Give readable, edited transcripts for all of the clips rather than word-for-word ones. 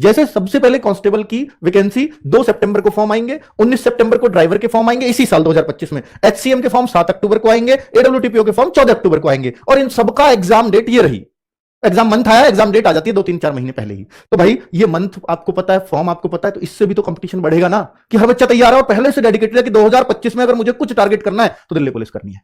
जैसे सबसे पहले कांस्टेबल की वैकेंसी 2 सितंबर को फॉर्म आएंगे, 19 सितंबर को ड्राइवर के फॉर्म आएंगे इसी साल 2025 में, एचसीएम के फॉर्म 7 अक्टूबर को आएंगे, एडब्ल्यूटीपीओ के फॉर्म 14 अक्टूबर को आएंगे, और इन सबका एग्जाम डेट ये रही। एग्जाम मंथ आया, एग्जाम डेट आ जाती है 2-3-4 महीने पहले ही। तो भाई ये मंथ आपको पता है, फॉर्म आपको पता है, तो इससे भी तो कंपटीशन बढ़ेगा ना, कि हर बच्चा तैयार है और पहले से डेडिकेटेड है कि 2025 में अगर मुझे कुछ टारगेट करना है तो दिल्ली पुलिस करनी है।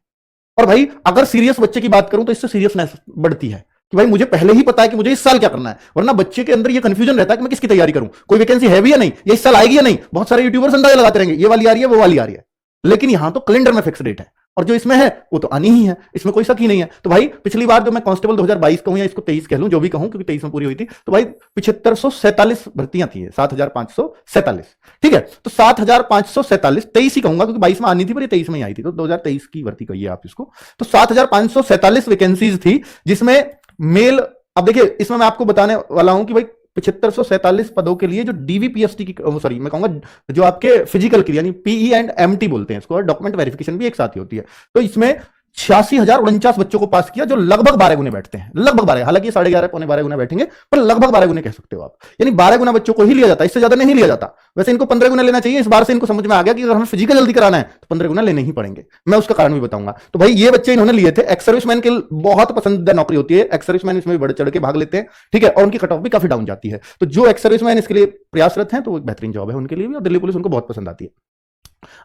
और भाई अगर सीरियस बच्चे की बात करूं तो इससे सीरियसनेस बढ़ती है कि भाई मुझे पहले ही पता है कि मुझे इस साल क्या करना है, वरना बच्चे के अंदर ये कंफ्यूजन रहता है कि मैं किसकी तैयारी करूं, कोई वैकेंसी है भी या नहीं, ये इस साल आएगी या नहीं। बहुत सारे यूट्यूबर्स अंदाजा लगाते रहेंगे ये वाली आ रही है वो वाली आ रही है, लेकिन यहां तो कैलेंडर में फिक्स डेट है, और जो इसमें है वो तो आनी ही है, इसमें कोई शक ही नहीं है। तो भाई पिछली बार जो मैं कांस्टेबल 2022 कहूं या इसको 23 कह लूं, जो भी कहूं, क्योंकि 23 में पूरी हुई थी, तो भाई 7547 भर्तियां थी, 7547। ठीक है, तो 7547, 23 ही कहूंगा क्योंकि 22 में आनी थी पर ये 23 में ही आई थी, तो 2023 की भर्ती कहिए आप इसको। तो 7547 वैकेंसीज थी, जिसमें मेल, अब देखिए इसमें मैं आपको बताने वाला हूं कि भाई 7547 पदों के लिए जो डीवीपीएसटी की, सॉरी मैं कहूंगा जो आपके फिजिकल के लिए, यानी पीई एंड एमटी बोलते हैं इसको, और डॉक्यूमेंट वेरिफिकेशन भी एक साथ ही होती है, तो इसमें 86,049 बच्चों को पास किया, जो लगभग 12 गुने बैठते हैं, लगभग 12, हालांकि 11.5 पौने 12 गुना बैठेंगे, पर लगभग 12 गुने कह सकते हो आप, यानी 12 गुना बच्चों को ही लिया जाता है, इससे ज्यादा नहीं लिया जाता। वैसे इनको 15 गुना लेना चाहिए, इस बार से इनको समझ में आ गया कि अगर हमें फिजिकल जल्दी कराना है तो 15 गुना लेने ही पड़ेंगे, मैं उसका कारण भी बताऊंगा। तो भाई ये बच्चे इन्होंने लिए थे, एक्स सर्विसमैन की बहुत पसंदीदा नौकरी होती है, एक्स सर्विसमैन इसमें बढ़ चढ़ के भाग लेते हैं, ठीक है, और उनकी कट ऑफ भी काफी डाउन जाती है, तो जो एक्स सर्विसमैन इसके लिए प्रयासरत हैं तो एक बेहतरीन जॉब है उनके लिए भी, और दिल्ली पुलिस उनको बहुत पसंद आती है।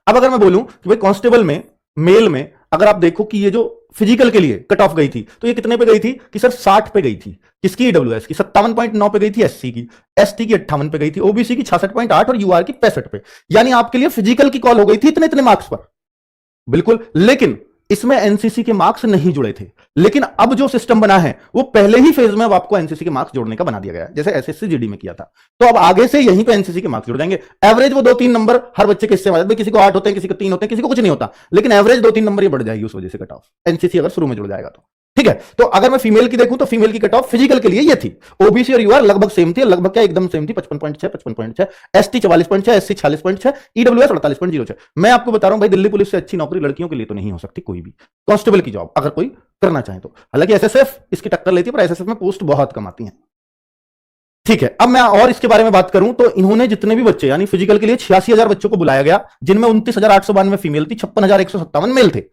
अब अगर मैं बोलूं कि भाई कांस्टेबल में, मेल में अगर आप देखो कि ये जो फिजिकल के लिए कट ऑफ गई थी, तो ये कितने पे गई थी कि सर 60 पे गई थी, किसकी, ईडब्ल्यूएस की 57.9 पे गई थी, एससी की, एसटी की 58 पे गई थी, ओबीसी की 66.8 और यूआर की 65 पे, यानी आपके लिए फिजिकल की कॉल हो गई थी इतने इतने मार्क्स पर, बिल्कुल। लेकिन इसमें एनसीसी के मार्क्स नहीं जुड़े थे, लेकिन अब जो सिस्टम बना है वो पहले ही फेज में अब आपको एनसीसी के मार्क्स जोड़ने का बना दिया गया है, जैसे एसएससी जीडी में किया था, तो अब आगे से यहीं पे एनसीसी के मार्क्स जुड़ जाएंगे। एवरेज वो 2-3 नंबर हर बच्चे के हिस्से में, किसी को 8 होते हैं, किसी को 3 होते हैं, किसी को कुछ नहीं होता, लेकिन एवरेज 2-3 नंबर ही बढ़ जाएगी उस वजह से कट ऑफ, एनसीसी अगर शुरू में जुड़ जाएगा तो, ठीक है। तो अगर मैं फीमेल की देखूं तो फीमेल की कट ऑफ फिजिकल के लिए ये थी, ओबीसी और यूआर लगभग सेम थी, लगभग क्या एकदम सेम थी, 55.6, 55.6, एसटी 44.6, एससी 46.6, ईडब्ल्यूएस 48.06। मैं आपको बता रहा हूं भाई दिल्ली पुलिस से अच्छी नौकरी लड़कियों के लिए तो नहीं हो सकती कोई भी, कांस्टेबल की जॉब अगर कोई करना चाहे तो, हालांकि एसएसएफ इसकी टक्कर लेती है, पर एसएसएफ में पोस्ट बहुत कम आती है, ठीक है। अब मैं और इसके बारे में बात करूं तो इन्होंने जितने भी बच्चे, यानी फिजिकल के लिए 86,000 बच्चों को बुलाया गया, जिनमें 29,892 फीमेल थी, 56,157 मेल थे,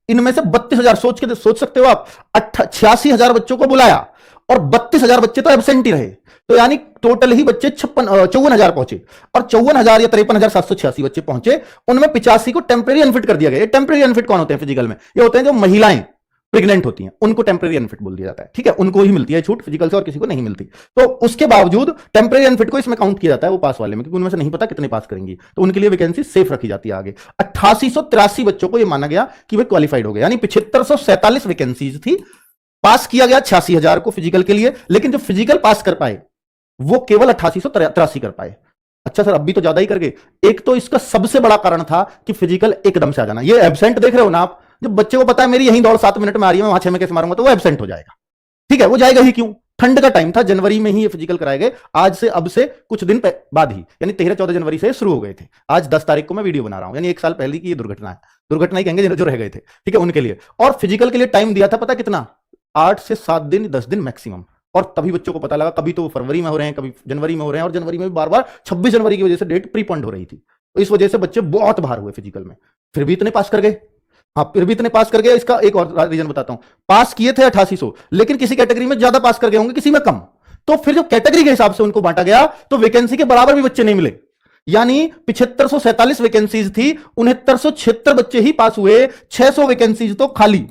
इनमें से 32,000, सोच सकते हो आप, 86,000 बच्चों को बुलाया और 32,000 बच्चे तो एब्सेंट ही रहे, तो यानी टोटल ही बच्चे 54,000 पहुंचे, और 54,000 या 53,786 बच्चे पहुंचे, उनमें 85 को टेम्परेरी अनफिट कर दिया गया। टेम्परेरी अनफिट कौन होते हैं फिजिकल में, ये होते हैं जो महिलाएं प्रेग्नेंट होती हैं, उनको टेम्परेरी अनफिट बोल दिया जाता है, ठीक है, उनको ही मिलती है छूट फिजिकल से और किसी को नहीं मिलती, तो उसके बावजूद टेम्परेरी अनफिट को इसमें काउंट किया जाता है वो पास वाले में, क्योंकि उनमें से नहीं पता कितने पास करेंगी, तो उनके लिए वैकेंसी सेफ रखी जाती है आगे। 8883 बच्चों को यह माना गया कि वे क्वालिफाइड हो गए, यानी 7547 वैकेंसीज थी, पास किया गया 86,000 को फिजिकल के लिए, लेकिन जो फिजिकल पास कर पाए वो केवल 8883 कर पाए। अच्छा सर अब भी तो ज्यादा ही कर गए। एक तो इसका सबसे बड़ा कारण था कि फिजिकल एकदम से आ जाना, ये एब्सेंट देख रहे हो ना आप, जब बच्चे को पता है मेरी यही दौड़ 7 मिनट में आ रही है, मैं वहां 6 में कैसे मारूंगा, तो वो एब्सेंट हो जाएगा, ठीक है। वो जाएगा ही क्यों, ठंड का टाइम था, जनवरी में ही ये फिजिकल कराए गए, आज से अब से कुछ दिन बाद ही, यानी 13-14 जनवरी से शुरू हो गए थे, आज 10 तारीख को मैं वीडियो बना रहा हूं, यानी 1 साल पहले की ये दुर्घटना है, दुर्घटना ही कहेंगे जो रह गए थे, ठीक है, उनके लिए। और फिजिकल के लिए टाइम दिया था पता कितना, 8 से 7 दिन 10 दिन मैक्सिमम, और तभी बच्चों को पता लगा, कभी तो फरवरी में हो रहे हैं, कभी जनवरी में हो रहे हैं, और जनवरी में भी बार बार 26 जनवरी की वजह से डेट प्रीपोन्ड हो रही थी, तो इस वजह से बच्चे बहुत बाहर हुए फिजिकल में, फिर भी इतने पास कर गए। हाँ फिर भी इतने पास कर गए, इसका एक और रीजन बताता हूं, पास किए थे 8800, लेकिन किसी कैटेगरी में ज्यादा पास कर गए होंगे, किसी में कम, तो फिर जो कैटेगरी के हिसाब से उनको बांटा गया तो वैकेंसी के बराबर भी बच्चे नहीं मिले, यानी 7547 वैकेंसीज थी, 6976 बच्चे ही पास हुए, 600 वैकेंसीज तो खाली,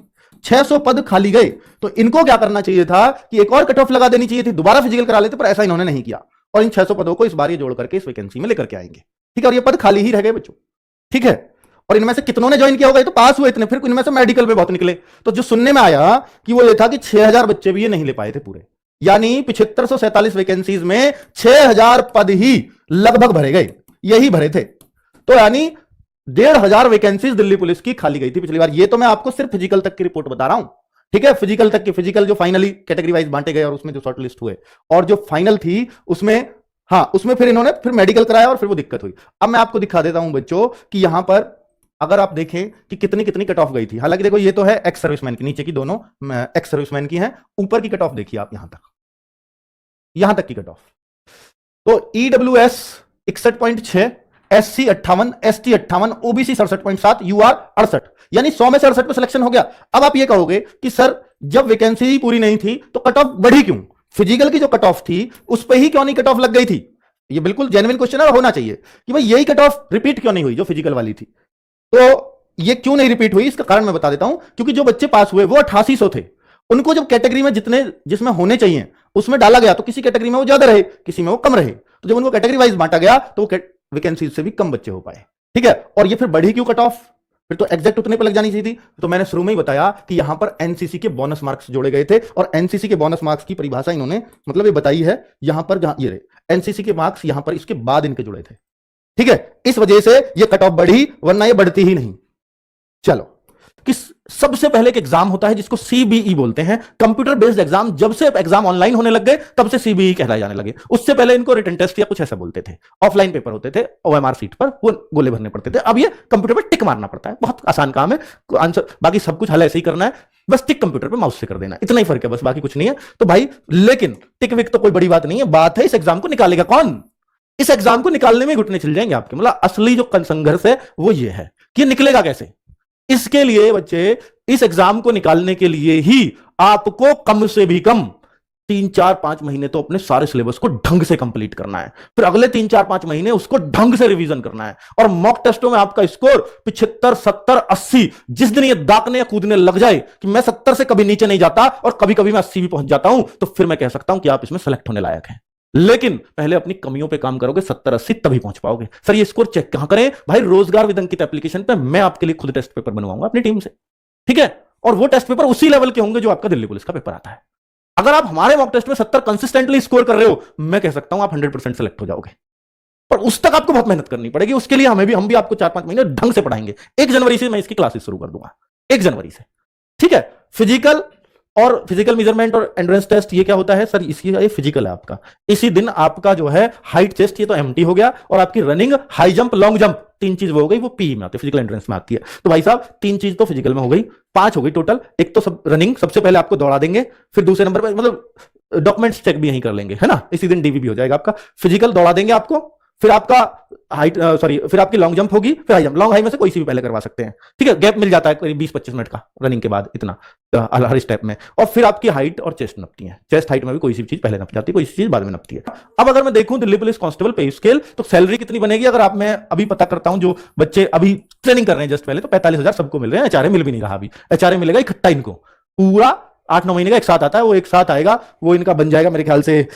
600 पद खाली गए। तो इनको क्या करना चाहिए था कि एक और कट ऑफ लगा देनी चाहिए थी, दोबारा फिजिकल करा लेते, पर ऐसा इन्होंने नहीं किया, और इन 600 पदों को इस बार ये जोड़ करके इस वैकेंसी में लेकर के आएंगे, ठीक है, और ये पद खाली ही रह गए बच्चों, ठीक है। और इनमें से कितनों ने ज्वाइन किया होगा, तो पास हुए इतने, फिर इनमें से मेडिकल में बहुत निकले, तो जो सुनने में आया कि वो ये था कि 6,000 बच्चे भी ये नहीं ले पाए थे पूरे, यानी 7547 वैकेंसीज में 6,000 पद ही लगभग भरे गए, यही भरे थे, तो यानी 1,500 वैकेंसीज दिल्ली पुलिस की खाली गई थी पिछली बार। ये तो मैं आपको सिर्फ फिजिकल तक की रिपोर्ट बता रहा हूं, ठीक है, फिजिकल तक की, फिजिकल जो फाइनली कैटेगरी वाइज बांटे गए और उसमें जो शॉर्ट लिस्ट हुए, और जो फाइनल थी उसमें, हाँ उसमें फिर इन्होंने फिर मेडिकल कराया और फिर वो दिक्कत हुई। अब मैं आपको दिखा देता हूं बच्चों कि यहां पर अगर आप देखें कि कितनी कितनी कट ऑफ गई थी, हालांकि देखो ये तो है एक्स सर्विसमैन की, नीचे की दोनों एक्स सर्विसमैन की हैं, ऊपर की कट ऑफ देखिए आप, यहां तक की कट ऑफ, तो EWS 61.6, SC 58, ST 58, OBC 67.7, UR 68, यानी 100 में से 68 पे सिलेक्शन हो गया। अब आप ये कहोगे कि सर जब वैकेंसी ही पूरी नहीं थी तो कट ऑफ बढ़ी क्यों? फिजिकल की जो कट ऑफ थी उस पर ही क्यों नहीं कट ऑफ लग गई थी? ये बिल्कुल जेन्युइन क्वेश्चन है, होना चाहिए कि भाई यही कट ऑफ रिपीट क्यों नहीं हुई जो फिजिकल वाली थी। तो ये क्यों नहीं रिपीट हुई, इसका कारण मैं बता देता हूं। क्योंकि जो बच्चे पास हुए वो 8800 थे, उनको जब कैटेगरी में जितने जिसमें होने चाहिए उसमें डाला गया तो किसी कैटेगरी में वो ज्यादा रहे, किसी में वो कम रहे। तो जब उनको कैटेगरी वाइज बांटा गया तो वैकेंसी से भी कम बच्चे हो पाए। ठीक है, और ये फिर बढ़ी क्यों कट ऑफ? फिर तो एग्जैक्ट उतने पे लग जानी चाहिए थी। तो मैंने शुरू में ही बताया कि यहां पर एनसीसी के बोनस मार्क्स जोड़े गए थे, और एनसीसी के बोनस मार्क्स की परिभाषा इन्होंने मतलब ये बताई है यहां पर, जहां ये एनसीसी के मार्क्स यहां पर इसके बाद इनके जुड़े थे। ठीक है, इस वजह से ये कट ऑफ बढ़ी, वरना ये बढ़ती ही नहीं। चलो, किस सबसे पहले एक एग्जाम होता है जिसको सीबीई बोलते हैं, कंप्यूटर बेस्ड एग्जाम। जब से एग्जाम ऑनलाइन होने लग गए तब से सीबीई कहलाए जाने लगे। उससे पहले इनको रिटन टेस्ट या कुछ ऐसा बोलते थे, ऑफलाइन पेपर होते थे, ओएमआर सीट पर वो गोले भरने पड़ते थे। अब ये कंप्यूटर पर टिक मारना पड़ता है, बहुत आसान काम है, आंसर बाकी सब कुछ हल ऐसे ही करना है, बस टिक कंप्यूटर पर माउस से कर देना, इतना ही फर्क है बस, बाकी कुछ नहीं है। तो भाई लेकिन टिक विक तो कोई बड़ी बात नहीं है, बात है इस एग्जाम को निकालेगा कौन। इस एग्जाम को निकालने में घुटने चल जाएंगे आपके, मतलब असली जो संघर्ष है वो ये है कि निकलेगा कैसे। इसके लिए बच्चे, इस एग्जाम को निकालने के लिए ही आपको कम से भी कम 3-4-5 महीने तो अपने सारे सिलेबस को ढंग से कंप्लीट करना है, फिर अगले 3-4-5 महीने उसको ढंग से रिवीजन करना है। और मॉक टेस्टों में आपका स्कोर 75, 70, 80, जिस दिन ये दाकने या कूदने लग जाए कि मैं 70 से कभी नीचे नहीं जाता और कभी कभी मैं 80 भी पहुंच जाता हूं, तो फिर मैं कह सकता हूं कि आप इसमें सेलेक्ट होने लायक हैं। लेकिन पहले अपनी कमियों पे काम करोगे, 70-80 तभी पहुंच पाओगे। सर ये स्कोर चेक कहां करें? भाई रोजगार विद अंकित एप्लीकेशन पे मैं आपके लिए खुद टेस्ट पेपर बनवाऊंगा अपनी टीम से। ठीक है, और वो टेस्ट पेपर उसी लेवल के होंगे जो आपका दिल्ली पुलिस का पेपर आता है। अगर आप हमारे मॉक टेस्ट में 70 कंसिस्टेंटली स्कोर कर रहे हो, मैं कह सकता हूं आप 100% सेलेक्ट हो जाओगे। पर उस तक आपको बहुत मेहनत करनी पड़ेगी। उसके लिए हम भी आपको 4-5 महीने ढंग से पढ़ाएंगे। 1 जनवरी से मैं इसकी क्लासेस शुरू कर दूंगा, 1 जनवरी से। ठीक है, फिजिकल और फिजिकल मेजरमेंट और एंड्योरेंस टेस्ट, ये क्या होता है सर? इसकी ये फिजिकल है आपका। इसी दिन आपका जो है हाइट चेस्ट, ये तो एमटी हो गया, और आपकी running, high jump, long jump, 3 चीज वो हो गई, वो पी में आती है, फिजिकल एंड्योरेंस में आती है। तो भाई साहब 3 चीज तो फिजिकल में हो गई, 5 हो गई टोटल। एक तो सब रनिंग, सबसे पहले आपको दौड़ा देंगे, फिर दूसरे नंबर पर मतलब डॉक्यूमेंट्स चेक भी यहीं कर लेंगे, है ना, इसी दिन डीवी भी हो जाएगा आपका। फिजिकल दौड़ा देंगे आपको, फिर आपका हाइट फिर आपकी लॉन्ग जंप होगी, फिर हाई जंप। लॉन्ग हाई में से कोई सी भी पहले करवा सकते हैं। ठीक है, गैप मिल जाता है करीब 20-25 मिनट का रनिंग के बाद, इतना हर स्टेप में। और फिर आपकी हाइट और चेस्ट नपती है। चेस्ट हाइट में भी कोई सी चीज पहले नप जाती है, कोई सी चीज बाद में नपती है। अब अगर मैं देखूं दिल्ली पुलिस कांस्टेबल पे स्केल, तो सैलरी कितनी बनेगी? अगर आप, मैं अभी पता करता हूं, जो बच्चे अभी ट्रेनिंग कर रहे हैं जस्ट पहले, तो 45,000 सबको मिल रहे हैं। एचआरए मिल भी नहीं रहा अभी, एचआरए मिलेगा इकट्ठा इनको, पूरा 8-9 महीने का एक साथ आता है, वो एक साथ आएगा, वो इनका बन जाएगा मेरे ख्याल से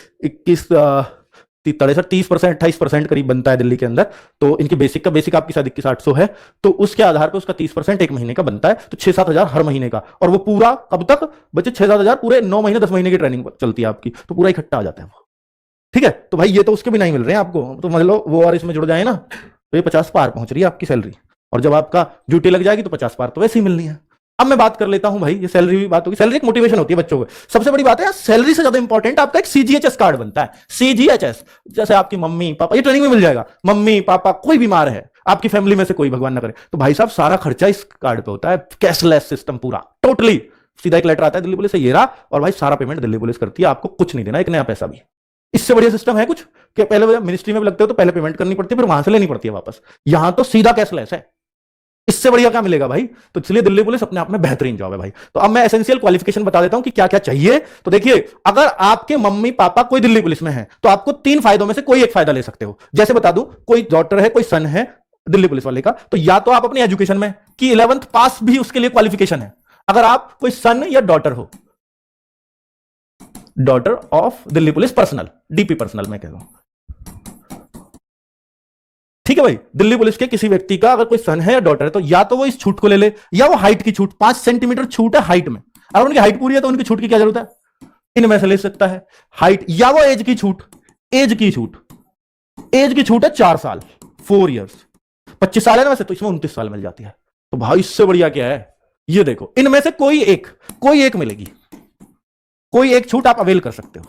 30%, 28% करीब बनता है दिल्ली के अंदर। तो इनकी बेसिक का बेसिक आपकी शायद 21,800 है, तो उसके आधार पर उसका 30% एक महीने का बनता है, तो 6-7 हजार हर महीने का। और वो पूरा कब तक बच्चे? 6-7 हजार पूरे 9 महीने 10 महीने की ट्रेनिंग चलती है आपकी, तो पूरा इकट्ठा आ जाता है वो। ठीक है, तो भाई ये तो उसके भी नहीं मिल रहे हैं आपको, तो मान लो वो और इसमें जुड़ जाए ना, तो ये 50 पार पहुंच रही है आपकी सैलरी। और जब आपका ड्यूटी लग जाएगी तो 50 पार तो वैसे ही मिलनी है। अब मैं बात कर लेता हूं भाई, ये सैलरी भी बात होगी। सैलरी एक मोटिवेशन होती है बच्चों को। सबसे बड़ी बात है, सैलरी से ज्यादा इंपॉर्टेंट आपका एक सीजीएचएस कार्ड बनता है। सीजीएचएस, जैसे आपकी मम्मी पापा, ये ट्रेनिंग में मिल जाएगा, मम्मी पापा कोई बीमार है आपकी फैमिली में से, कोई भगवान ना करे, तो भाई साहब सारा खर्चा इस कार्ड पे होता है। कैशलेस सिस्टम पूरा, टोटली सीधा एक लेटर आता है दिल्ली पुलिस से, ये रहा, और भाई सारा पेमेंट दिल्ली पुलिस करती है, आपको कुछ नहीं देना, एक नया पैसा भी। इससे बढ़िया सिस्टम है कुछ कि पहले मिनिस्ट्री में भी लगते हो तो पहले पेमेंट करनी पड़ती है, फिर वहां से लेनी पड़ती है वापस। यहां तो सीधा कैशलेस है, इससे बढ़िया क्या मिलेगा भाई? तो इसलिए दिल्ली पुलिस अपने आप में बेहतरीन जॉब है भाई। तो अब मैं एसेंशियल क्वालिफिकेशन बता देता हूं कि क्या क्या चाहिए। तो देखिए, अगर आपके मम्मी पापा कोई दिल्ली पुलिस में है तो आपको 3 फायदों में से कोई एक फायदा ले सकते हो। जैसे बता दूं, कोई डॉटर है, कोई सन है दिल्ली पुलिस वाले का, तो या तो आप अपनी एजुकेशन में कि 11th पास भी उसके लिए क्वालिफिकेशन है। अगर आप कोई सन या डॉटर हो, daughter of Delhi police personal, DP personal मैं कह रहा हूं, ठीक है भाई, दिल्ली पुलिस के किसी व्यक्ति का अगर कोई सन है या डॉटर है, तो या तो वो इस छूट को ले ले, या वो हाइट की छूट, 5 सेंटीमीटर छूट है हाइट में। अगर उनकी हाइट पूरी है तो उनकी छूट की क्या जरूरत है? इनमें से ले सकता है हाइट, या वो एज की छूट, एज की छूट है 4 साल, 4 इयर्स, 25 साल है ना वैसे, तो इसमें 29 साल मिल जाती है। तो भाई इससे बढ़िया क्या है? ये देखो, इनमें से कोई एक मिलेगी, कोई एक छूट आप अवेल कर सकते हो।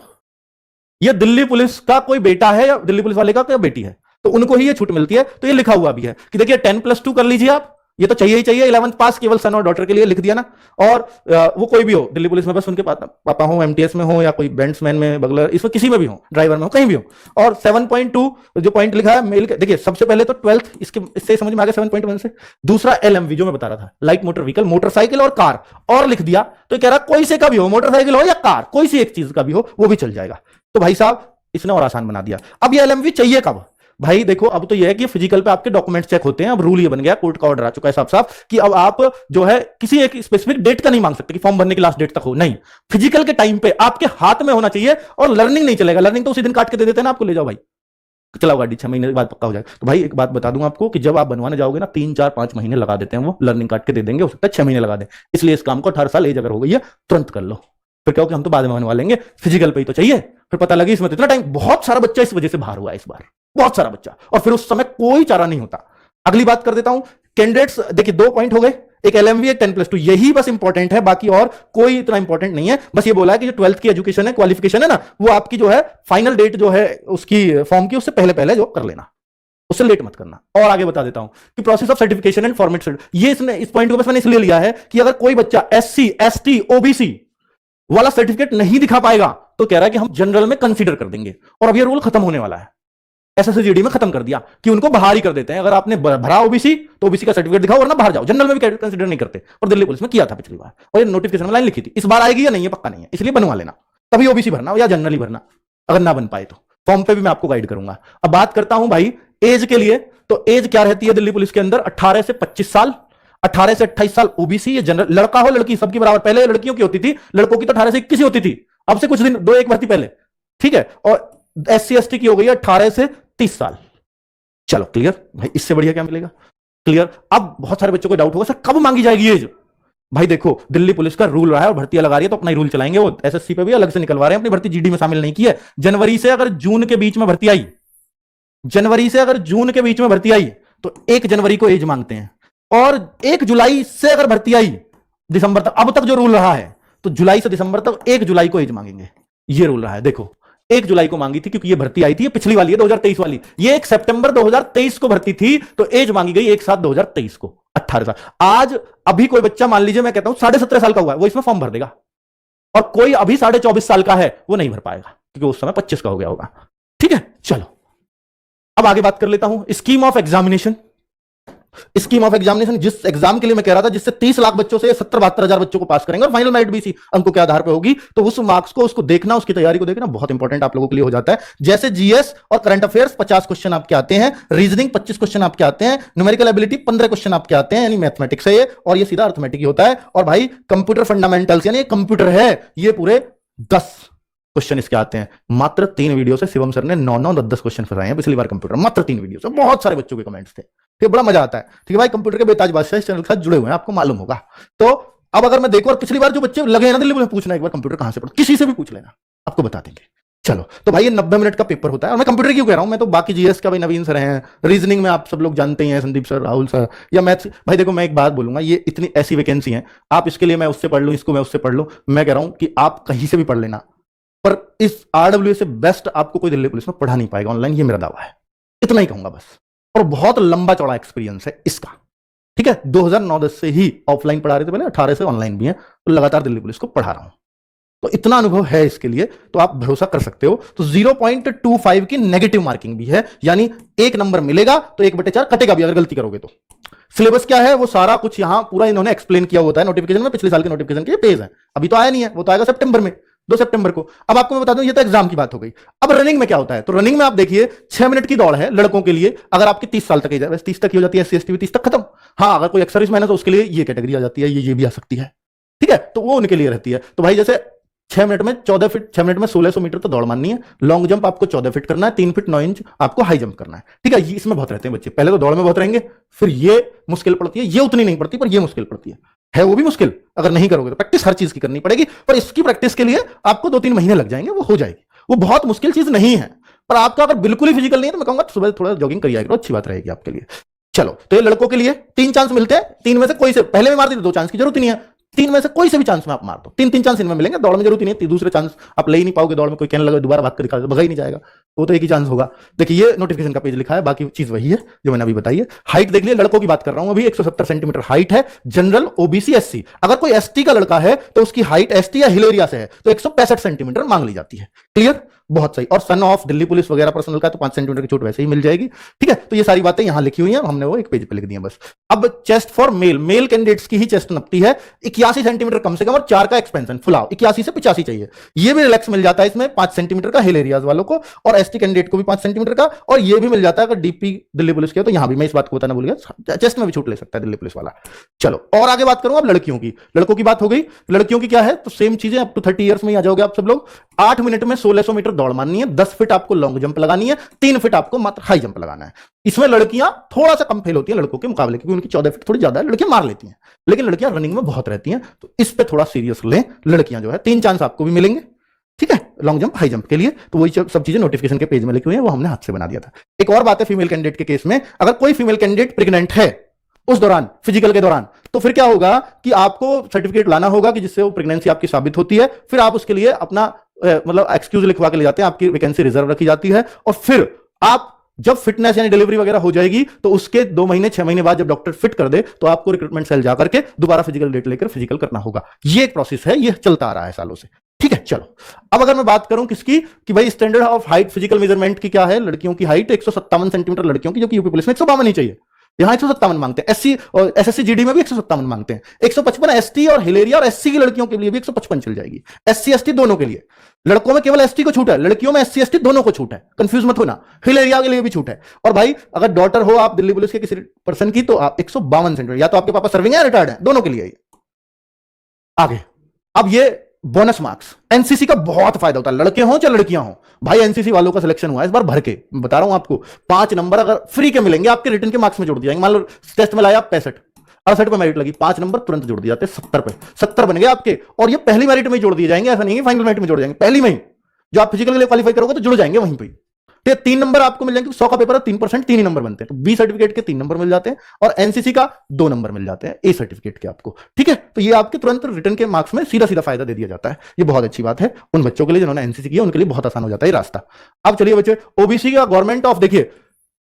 ये दिल्ली पुलिस का कोई बेटा है या दिल्ली पुलिस वाले का कोई बेटी है, तो उनको ही ये छूट मिलती है। तो ये लिखा हुआ भी है कि देखिए 10+2 कर लीजिए आप, ये तो चाहिए ही चाहिए, 11th पास केवल सन और डॉटर के लिए लिख दिया ना। और वो कोई भी हो, दिल्ली पुलिस में बस उनके पापा हो, एमटीएस में हो, या कोई बैंड्समैन में, बगलर, इसमें किसी में भी हो, ड्राइवर में हो, कहीं भी हो। और 7.2 जो पॉइंट लिखा है मेल, देखिए सबसे पहले तो 12th इससे समझ में आ गया 7.1 से। दूसरा एलएमवी जो मैं बता रहा था, लाइट मोटर व्हीकल, मोटरसाइकिल और कार, और लिख दिया तो कह रहा कोई से का भी हो, मोटरसाइकिल हो या कार, कोई सी एक चीज का भी हो वो भी चल जाएगा। तो भाई साहब इसने और आसान बना दिया। अब ये एलएमवी चाहिए कब? भाई देखो अब तो यह है कि फिजिकल पे आपके डॉक्यूमेंट्स चेक होते हैं। अब रूल ये बन गया, कोर्ट का ऑर्डर आ चुका है साफ साफ कि अब आप जो है किसी एक स्पेसिफिक डेट का नहीं मांग सकते कि फॉर्म भरने की लास्ट डेट तक हो, नहीं, फिजिकल के टाइम पे आपके हाथ में होना चाहिए। और लर्निंग नहीं चलेगा, लर्निंग तो उसी दिन काट के दे देते हैं ना आपको, ले जाओ भाई चलाओ गाड़ी, 6 महीने के बाद पक्का हो जाएगा। तो भाई एक बात बता दूं आपको कि जब आप बनवाने जाओगे ना 3 4 5 महीने लगा देते हैं, वो लर्निंग काट के दे देंगे, हो सकता है 6 महीने लगा दें। इसलिए इस काम को 18 साल एज अगर हो गई है तुरंत कर लो, फिर क्या हो कि हम तो बाद में बनवा लेंगे, फिजिकल पे ही तो चाहिए। फिर पता लगे इसमें तो इतना टाइम, बहुत सारा बच्चा इस वजह से बाहर हुआ है इस बार, बहुत सारा बच्चा, और फिर उस समय कोई चारा नहीं होता। अगली बात कर देता हूं, कैंडिडेट्स देखिए 2 पॉइंट हो गए, एक एलएमवी एक 10+2, यही बस इंपॉर्टेंट है, बाकी और कोई इतना इंपॉर्टेंट नहीं है। बस ये बोला है कि जो 12th की एजुकेशन है, क्वालिफिकेशन है ना, वो आपकी जो है फाइनल डेट जो है उसकी फॉर्म की, उससे पहले पहले जो कर लेना, उससे लेट मत करना। और आगे बता देता हूं कि process of certification and format, ये इसने इस पॉइंट को बस मैंने इसलिए लिया है कि अगर कोई बच्चा एससी एसटी ओबीसी वाला सर्टिफिकेट नहीं दिखा पाएगा तो कह रहा है कि हम जनरल में कंसीडर कर देंगे। और अब ये रूल खत्म होने वाला है, एसएससीजीडी में खत्म कर दिया कि उनको बाहर ही कर देते हैं। अगर आपने भरा ओबीसी तो ओबीसी का सर्टिफिकेट दिखाओ, वरना बाहर जाओ, जनरल में भी कंसीडर नहीं करते। और दिल्ली पुलिस में किया था पिछली बार, और ये नोटिफिकेशन में लाइन लिखी थी। इस बार आएगी या नहीं है पक्का नहीं है, इसलिए बनवा लेना, तभी ओबीसी भरना या जनरल ही भरना, अगर ना बन पाए तो फॉर्म पे भी मैं आपको गाइड करूंगा। अब बात करता हूं भाई एज के लिए, तो एज क्या रहती है दिल्ली पुलिस के अंदर? 18 से 25 साल, 18 से 28 साल ओबीसी या जनरल, लड़का हो लड़की सबकी बराबर। पहले लड़कियों की होती थी, लड़कों की तो 18 से 21 होती थी, अब से कुछ दिन 2-1 भर्ती पहले, ठीक है। और एससी एसटी की हो गई है 18 से 30 साल। चलो क्लियर भाई, इससे बढ़िया क्या मिलेगा? क्लियर। अब बहुत सारे बच्चों को डाउट होगा सर कब मांगी जाएगी एज? भाई देखो दिल्ली पुलिस का रूल रहा है और भर्तियां लगा रही है तो अपना ही रूल चलाएंगे। वो एसएससी पे भी अलग से निकलवा रहे हैं अपनी भर्ती, जीडी में शामिल नहीं की है। जनवरी से अगर जून के बीच में भर्ती आई, जनवरी से अगर जून के बीच में भर्ती आई तो 1 जनवरी को एज मांगते हैं, और 1 जुलाई से अगर भर्ती आई दिसंबर तक, अब तक जो रूल रहा है तो जुलाई से दिसंबर तक 1 जुलाई को एज मांगेंगे, ये रूल रहा है। देखो 1 जुलाई को मांगी थी क्योंकि ये भर्ती आई थी, ये पिछली वाली है 2023 वाली, ये 1 सितंबर 2023 को भर्ती थी, तो एज मांगी गई 1/7/2023 को, 18 साल। आज अभी कोई बच्चा मान लीजिए मैं कहता हूं 17.5 साल का हुआ है, वो इसमें फॉर्म भर देगा, और कोई अभी 24.5 साल का है वो नहीं भर पाएगा क्योंकि उस समय 25 का हो गया होगा। ठीक है, चलो अब आगे बात कर लेता हूं scheme of examination. Scheme of examination, जिस एग्जाम के लिए मैं कह रहा था जिससे 30 लाख बच्चों से 70-72 हजार बच्चों को पास करेंगे, और फाइनल मेरिट भी इसी अंकों के आधार पर होगी, तो उस मार्क्स को उसको देखना, उसकी तैयारी को देखना बहुत इंपॉर्टेंट आप लोगों के लिए हो जाता है। जैसे जीएस और करंट अफेयर्स 50 क्वेश्चन आपके आते हैं, रीजनिंग 25 क्वेश्चन आपके आते हैं, न्यूमेरिकल एबिलिटी 15 क्वेश्चन आपके आते हैं, यानी मैथमेटिक्स है ये, और ये सीधा अर्थमेटिक ही होता है। और भाई कंप्यूटर फंडामेंटल्स, यानी कंप्यूटर है, ये पूरे 10 क्वेश्चन इसके आते हैं। मात्र 3 वीडियो से शिवम सर ने 9-9, 10-10 क्वेश्चन फंसाए हैं पिछली बार कंप्यूटर, मात्र 3 वीडियो से। बहुत सारे बच्चों के कमेंट्स थे, ठीक है, बड़ा मजा आता है। ठीक है भाई, कंप्यूटर के बेताज बादशाह इस चैनल के साथ जुड़े हुए हैं, आपको मालूम होगा। तो अब अगर मैं देखूं, और पिछली बार जो बच्चे लगे हैं ना दिल्ली में पूछना, एक बार कंप्यूटर कहां से पढ़ो, किसी से भी पूछ लेना, आपको बता देंगे। चलो तो भाई ये 90 मिनट का पेपर होता है, और मैं कंप्यूटर क्यों कह रहा हूं, मैं तो बाकी जीएस का भाई नवीन सर हैं, रीजनिंग में आप सब लोग जानते ही हैं, संदीप सर, राहुल सर, या मैथ्स। भाई देखो मैं एक बात बोलूंगा, ये इतनी ऐसी वैकेंसी है, आप इसके लिए मैं उससे पढ़ लूं, इसको मैं उससे पढ़ लूं, मैं कह रहा हूं कि आप कहीं से भी पढ़ लेना, पर इस आरडब्ल्यू से बेस्ट आपको कोई दिल्ली पुलिस में पढ़ा नहीं पाएगा ऑनलाइन, ये मेरा दावा है। इतना ही कहूंगा बस, और बहुत लंबा चौड़ा एक्सपीरियंस है इसका। ठीक है, 2009-10 से ही ऑफलाइन पढ़ा रहे थे, पहले 18 से ऑनलाइन भी है, तो लगातार दिल्ली पुलिस को पढ़ा रहा हूं, तो इतना अनुभव है इसके लिए, तो आप भरोसा कर सकते हो। तो 0.25 की नेगेटिव मार्किंग भी है, यानी 1 नंबर मिलेगा तो 1/4 कटेगा भी अगर गलती करोगे तो। सिलेबस क्या है वो सारा कुछ यहां पूरा इन्होंने एक्सप्लेन किया होता है नोटिफिकेशन में, पिछले साल के नोटिफिकेशन के पेज है, अभी तो आया नहीं है, वो तो आएगा सितंबर में, 2 सितंबर को। अब आपको मैं बता दूं, ये तो एग्जाम की बात हो गई। अब रनिंग में क्या होता है, तो रनिंग में आप देखिए 6 मिनट की दौड़ है लड़कों के लिए, अगर आपकी 30 साल तक है, 30 तक ही हो जाती है, SC ST भी 30 तक खत्म। हाँ, अगर कोई एक्स सर्विसमैन है तो उसके लिए ये कैटेगरी आ जाती है, ये भी आ सकती है। ठीक है, तो वो उनके लिए रहती है। तो भाई जैसे 6 मिनट में 14 फीट, 6 मिनट में 1600 मीटर तो दौड़ मारनी है, लॉन्ग जंप आपको 14 फीट करना है, 3 फीट 9 इंच आपको हाई जंप करना है। ठीक है, इसमें बहुत रहते हैं बच्चे, पहले तो दौड़ में बहुत रहेंगे, फिर ये मुश्किल पड़ती है, ये उतनी नहीं पड़ती पर ये मुश्किल पड़ती है वो भी मुश्किल, अगर नहीं करोगे तो प्रैक्टिस हर चीज की करनी पड़ेगी, पर इसकी प्रैक्टिस के लिए आपको 2-3 महीने लग जाएंगे, वो हो जाएगी, वो बहुत मुश्किल चीज नहीं है। पर आपका अगर बिल्कुल ही फिजिकल नहीं है तो मैं कहूंगा सुबह थोड़ा जॉगिंग करिए, अच्छी बात रहेगी आपके लिए। चलो, तो ये लड़कों के लिए 3 चांस मिलते हैं, 3 में से कोई से पहले में मार दी तो 2 चांस की जरूरत नहीं है, तीन में से कोई से भी चांस में आप मार दो, तीन तीन चांस इनमें मिलेंगे, दौड़ में जरूरत ही नहीं, दूसरे चांस आप ले ही नहीं पाओगे, दौड़ में कोई कहने लगा दोबारा भाग कर दिखा, भगा ही नहीं जाएगा, वो तो एक ही चांस होगा। देखिए ये नोटिफिकेशन का पेज लिखा है, बाकी चीज वही है जो मैंने अभी बताई है। हाइट देख लिया, लड़कों की बात कर रहा हूं अभी, 170 सेंटीमीटर हाइट है, जनरल, ओबीसी, एससी। अगर कोई एसटी का लड़का है तो उसकी हाइट एसटी या हिलेरिया से है तो 165 सेंटीमीटर मांग ली जाती है। क्लियर, बहुत सही। और सन ऑफ दिल्ली पुलिस वगैरह पर्सनल का तो 5 सेंटीमीटर की छूट वैसे ही मिल जाएगी। ठीक है, तो ये सारी बातें यहां लिखी हुई हैं, हमने वो एक पेज पे लिख दी है बस। अब chest for male, male candidates की ही चेस्ट नपती है 81 सेंटीमीटर कम से कम, और 4 का एक्सपेंशन फुलाव 81 से 85 चाहिए। ये भी रिलैक्स मिल जाता है इसमें 5 सेंटीमीटर का हिल एरियाज वालों को, और एसटी कैंडिडेट को भी 5 सेंटीमीटर का, और ये भी मिल जाता है अगर डीपी दिल्ली पुलिस के हो तो यहां भी, मैं इस बात को बताना भूल गया, चेस्ट में भी छूट ले सकता है दिल्ली पुलिस वाला। चलो और आगे बात करूं अब लड़कियों की। लड़कों की बात हो गई, लड़कियों की क्या है, तो सेम चीजें, अप टू 30 ईयर्स में आ जाओगे आप सब लोग। 8 मिनट में 1600 मीटर दौड़ मारनी है, 10 फीट आपको लॉन्ग जंप लगानी है, 3 फीट आपको मात्र हाई जंप लगाना है। इसमें लड़कियां थोड़ा सा कम फेल होती हैं लड़कों के मुकाबले, क्योंकि उनकी 14 फीट थोड़ी ज्यादा है, लड़कियां मार लेती हैं, लेकिन लड़कियां रनिंग में बहुत रहती हैं, तो इस पे थोड़ा सीरियस लें। लड़कियां जो है 3 चांस आपको भी मिलेंगे, ठीक है, लॉन्ग जंप हाई जंप के लिए। तो वही सब चीजें नोटिफिकेशन के पेज में लिखी हुई है, वो हमने हाथ से बना दिया था। एक और बात है फीमेल कैंडिडेट के केस में, अगर कोई फीमेल कैंडिडेट प्रेग्नेंट है उस दौरान, फिजिकल के दौरान, तो फिर क्या होगा कि आपको सर्टिफिकेट लाना होगा कि जिससे वो प्रेगनेंसी आपकी साबित होती है। फिर आप उसके लिए अपना मतलब एक्सक्यूज लिखवा के ले जाते हैं, आपकी वैकेंसी रिजर्व रखी जाती है, और फिर आप जब फिटनेस यानी डिलीवरी वगैरह हो जाएगी तो उसके 2 महीने 6 महीने बाद जब डॉक्टर फिट कर दे तो आपको रिक्रूटमेंट सेल जाकर के दोबारा फिजिकल डेट लेकर फिजिकल करना होगा। ये एक प्रोसेस है, ये चलता आ रहा है सालों से। ठीक है, चलो अब अगर मैं बात करूं किसकी, कि भाई standard of height physical measurement की क्या है, लड़कियों की हाइट 157 सेंटीमीटर लड़कियों की, जो कि यूपी पुलिस में 152 ही चाहिए, यहां 157 मांगते हैं। एससी और एसएससी जीडी में भी 157 मांगते हैं। 155 एसटी और हिलेरिया और एससी की लड़कियों के लिए भी 155 चल जाएगी, एससी एसटी दोनों के लिए। लड़कों में केवल एसटी को छूट है, लड़कियों में एससी एसटी दोनों को छूट है, कंफ्यूज मत होना, हिलेरिया के लिए भी छूट है। और भाई अगर डॉटर हो आप दिल्ली पुलिस के किसी पर्सन की, तो आप 152 सेंटीमीटर, या तो आपके पापा सर्विंग है रिटायर्ड है, दोनों के लिए। आगे अब ये बोनस मार्क्स, एनसीसी का बहुत फायदा होता है, लड़के हों चाहे लड़कियां हों। भाई एनसीसी वालों का सिलेक्शन हुआ है इस बार भर के, बता रहा हूं आपको, 5 नंबर अगर फ्री के मिलेंगे आपके, रिटर्न के मार्क्स में जोड़ दिए जाएंगे। मान लो टेस्ट में लाया 65, 68 पे मेरिट लगी, 5 नंबर तुरंत जोड़ दिए जाते हैं 70 पे, 70 बन गए आपके, और ये पहली मेरिट में जोड़ दिए जाएंगे, ऐसा नहीं है फाइनल मेरिट में जोड़ जाएंगे, पहली में ही जो आप फिजिकल के लिए क्वालिफाई करोगे तो जुड़ जाएंगे वहीं पे। तो 3 नंबर आपको मिल जाएंगे, 100 का पेपर है 3%, 3 ही नंबर बनते हैं, तो बी सर्टिफिकेट के 3 नंबर मिल जाते हैं, और एनसीसी का 2 नंबर मिल जाते हैं ए सर्टिफिकेट के आपको। ठीक है, तो ये आपके तुरंत रिटर्न के मार्क्स में सीधा सीधा फायदा दे दिया जाता है। ये बहुत अच्छी बात है उन बच्चों के लिए जिन्होंने एनसीसी किया, उनके लिए बहुत आसान हो जाता है ये रास्ता। अब चलिए बच्चे, ओबीसी का गवर्नमेंट ऑफ, देखिए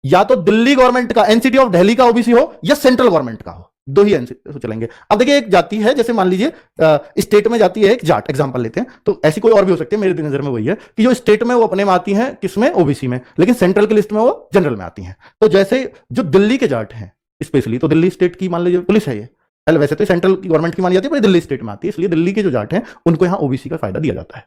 या तो दिल्ली गवर्नमेंट का एनसीटी ऑफ दिल्ली का ओबीसी हो या सेंट्रल गवर्नमेंट का हो, 2 ही चलेंगे। अब देखिए एक जाति है, जैसे मान लीजिए स्टेट में जाती है एक जाट, एग्जांपल लेते हैं, तो ऐसी कोई और भी हो सकती है, मेरी नजर में वही है कि जो स्टेट में वो अपने में आती हैं किसमें, ओबीसी में, लेकिन सेंट्रल की लिस्ट में वो जनरल में आती हैं। तो जैसे जो दिल्ली के जाट हैं स्पेशली, तो दिल्ली स्टेट की मान लीजिए पुलिस है ये, पहले वैसे तो सेंट्रल की गवर्नमेंट की मानी जाती है पर दिल्ली स्टेट में आती है, इसलिए दिल्ली के जो जाट हैं उनको यहाँ ओबीसी का फायदा दिया जाता है,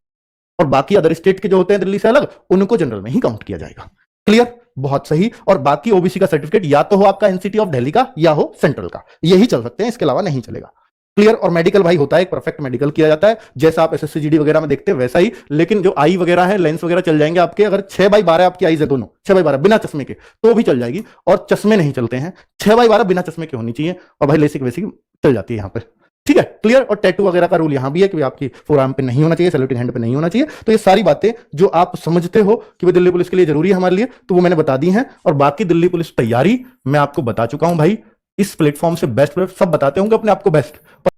और बाकी अदर स्टेट के जो होते हैं दिल्ली से अलग, उनको जनरल में ही काउंट किया जाएगा। क्लियर, बहुत सही। और बाकी ओबीसी का सर्टिफिकेट या तो हो आपका एनसीटी ऑफ दिल्ली का या हो सेंट्रल का, यही चल सकते हैं, इसके अलावा नहीं चलेगा। क्लियर। और मेडिकल भाई होता है, एक परफेक्ट मेडिकल किया जाता है, जैसा आप एसएससी जीडी वगैरह में देखते हैं वैसा ही, लेकिन जो आई वगैरह है, लेंस वगैरह चल जाएंगे आपके, अगर 6/12 आपकी आईज है दोनों, 6/12 बिना चश्मे के तो भी चल जाएगी, और चश्मे नहीं चलते हैं, 6/12 बिना चश्मे के होनी चाहिए, और भाई लेसिक वेसिक चल जाती है यहाँ पे। ठीक है, क्लियर। और टैटू वगैरह का रूल यहां भी है कि आपकी फोरआर्म पे नहीं होना चाहिए, सैल्यूटिंग हैंड पे नहीं होना चाहिए। तो ये सारी बातें जो आप समझते हो कि वो दिल्ली पुलिस के लिए जरूरी है हमारे लिए, तो वो मैंने बता दी हैं। और बाकी दिल्ली पुलिस तैयारी मैं आपको बता चुका हूं भाई, इस प्लेटफॉर्म से बेस्ट सब बताते होंगे अपने आप को बेस्ट।